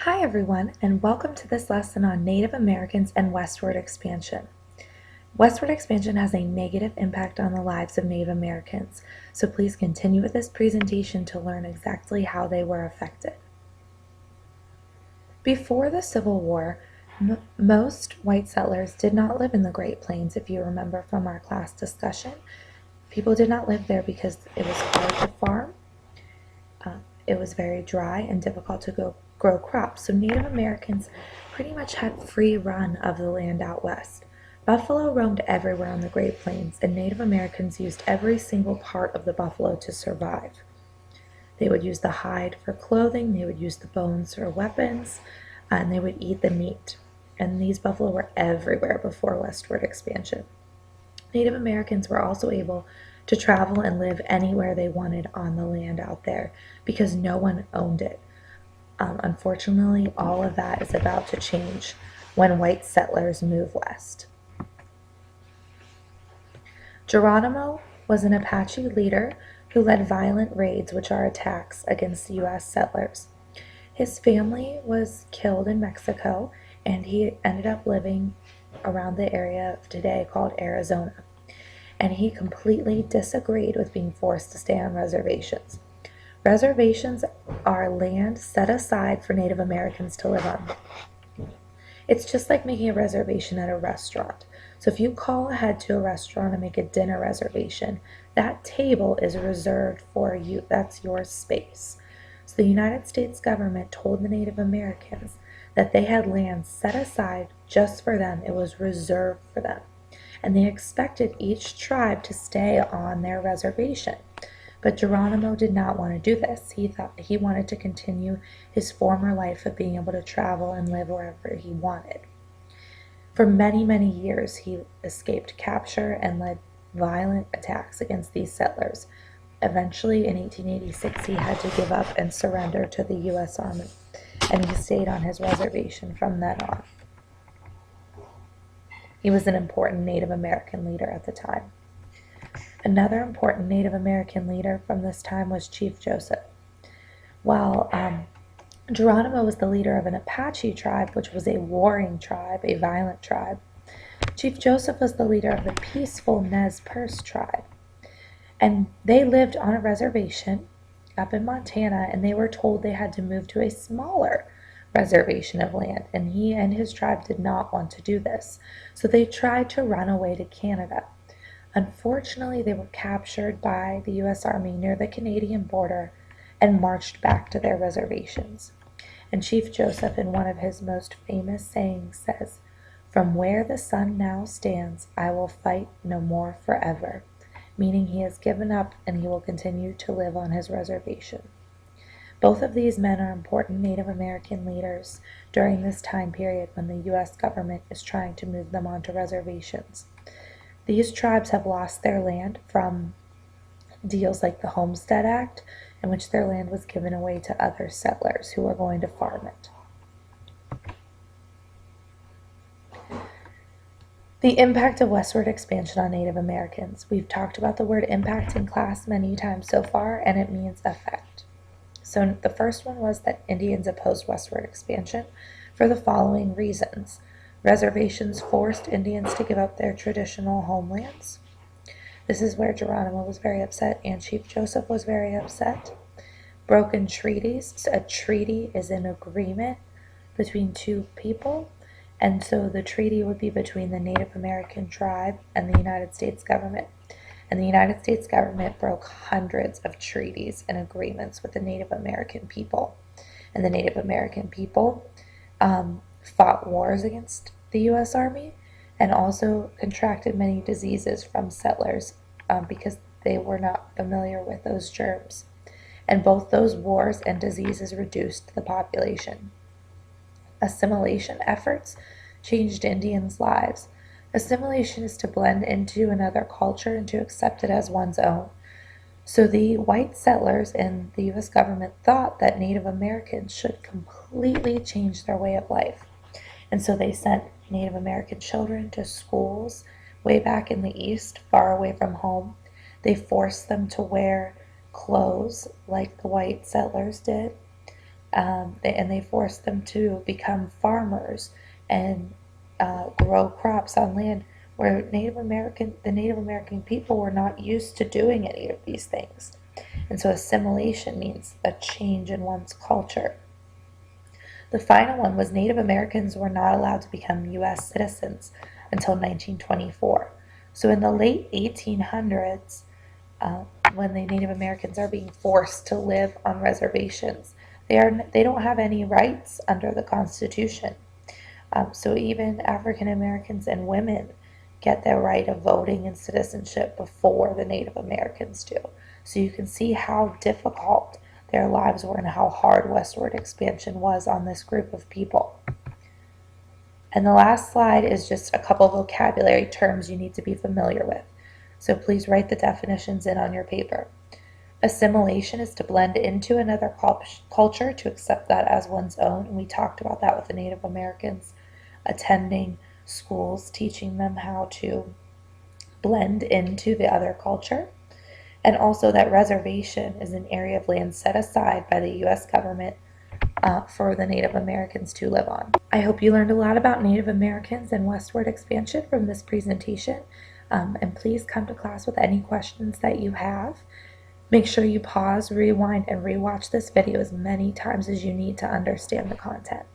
Hi everyone, and welcome to this lesson on Native Americans and westward expansion. Westward expansion has a negative impact on the lives of Native Americans, so please continue with this presentation to learn exactly how they were affected. Before the Civil War, most white settlers did not live in the Great Plains, if you remember from our class discussion. People did not live there because it was hard to farm. It was very dry and difficult to grow crops, so Native Americans pretty much had free run of the land out west. Buffalo roamed everywhere on the Great Plains, and Native Americans used every single part of the buffalo to survive. They would use the hide for clothing, they would use the bones for weapons, and they would eat the meat. And these buffalo were everywhere before westward expansion. Native Americans were also able to travel and live anywhere they wanted on the land out there because no one owned it. Unfortunately, all of that is about to change when white settlers move west. Geronimo was an Apache leader who led violent raids, which are attacks against U.S. settlers. His family was killed in Mexico, and he ended up living around the area of today called Arizona. And he completely disagreed with being forced to stay on reservations. Reservations are land set aside for Native Americans to live on. It's just like making a reservation at a restaurant. So if you call ahead to a restaurant and make a dinner reservation, that table is reserved for you. That's your space. So the United States government told the Native Americans that they had land set aside just for them. It was reserved for them. And they expected each tribe to stay on their reservation. But Geronimo did not want to do this. He thought he wanted to continue his former life of being able to travel and live wherever he wanted. For many, many years, he escaped capture and led violent attacks against these settlers. Eventually, in 1886, he had to give up and surrender to the U.S. Army, and he stayed on his reservation from then on. He was an important Native American leader at the time. Another important Native American leader from this time was Chief Joseph. While Geronimo was the leader of an Apache tribe, which was a warring tribe, a violent tribe, Chief Joseph was the leader of the peaceful Nez Perce tribe. And they lived on a reservation up in Montana, and they were told they had to move to a smaller reservation of land, and he and his tribe did not want to do this. So they tried to run away to Canada. Unfortunately, they were captured by the U.S. Army near the Canadian border and marched back to their reservations. And Chief Joseph, in one of his most famous sayings, says, "From where the sun now stands, I will fight no more forever," meaning he has given up and he will continue to live on his reservation. Both of these men are important Native American leaders during this time period when the U.S. government is trying to move them onto reservations. These tribes have lost their land from deals like the Homestead Act, in which their land was given away to other settlers who were going to farm it. The impact of westward expansion on Native Americans. We've talked about the word impact in class many times so far, and it means effect. So the first one was that Indians opposed westward expansion for the following reasons. Reservations forced Indians to give up their traditional homelands. This is where Geronimo was very upset and Chief Joseph was very upset. Broken treaties. So a treaty is an agreement between two people, and so the treaty would be between the Native American tribe and the United States government. And the United States government broke hundreds of treaties and agreements with the Native American people. And the Native American people fought wars against the U.S. Army and also contracted many diseases from settlers because they were not familiar with those germs. And both those wars and diseases reduced the population. Assimilation efforts changed Indians' lives. Assimilation is to blend into another culture and to accept it as one's own. So the white settlers and the U.S. government thought that Native Americans should completely change their way of life. And so they sent Native American children to schools way back in the East, far away from home. They forced them to wear clothes like the white settlers did. and they forced them to become farmers and grow crops on land where the Native American people were not used to doing any of these things. And so assimilation means a change in one's culture. The final one was Native Americans were not allowed to become U.S. citizens until 1924. So in the late 1800s, uh, when the Native Americans are being forced to live on reservations, they don't have any rights under the Constitution. So even African Americans and women get their right of voting and citizenship before the Native Americans do. So you can see how difficult their lives were and how hard westward expansion was on this group of people. And the last slide is just a couple vocabulary terms you need to be familiar with. So please write the definitions in on your paper. Assimilation is to blend into another culture, to accept that as one's own. And we talked about that with the Native Americans, attending schools, teaching them how to blend into the other culture. And also that reservation is an area of land set aside by the U.S. government for the Native Americans to live on. I hope you learned a lot about Native Americans and westward expansion from this presentation. And please come to class with any questions that you have. Make sure you pause, rewind, and rewatch this video as many times as you need to understand the content.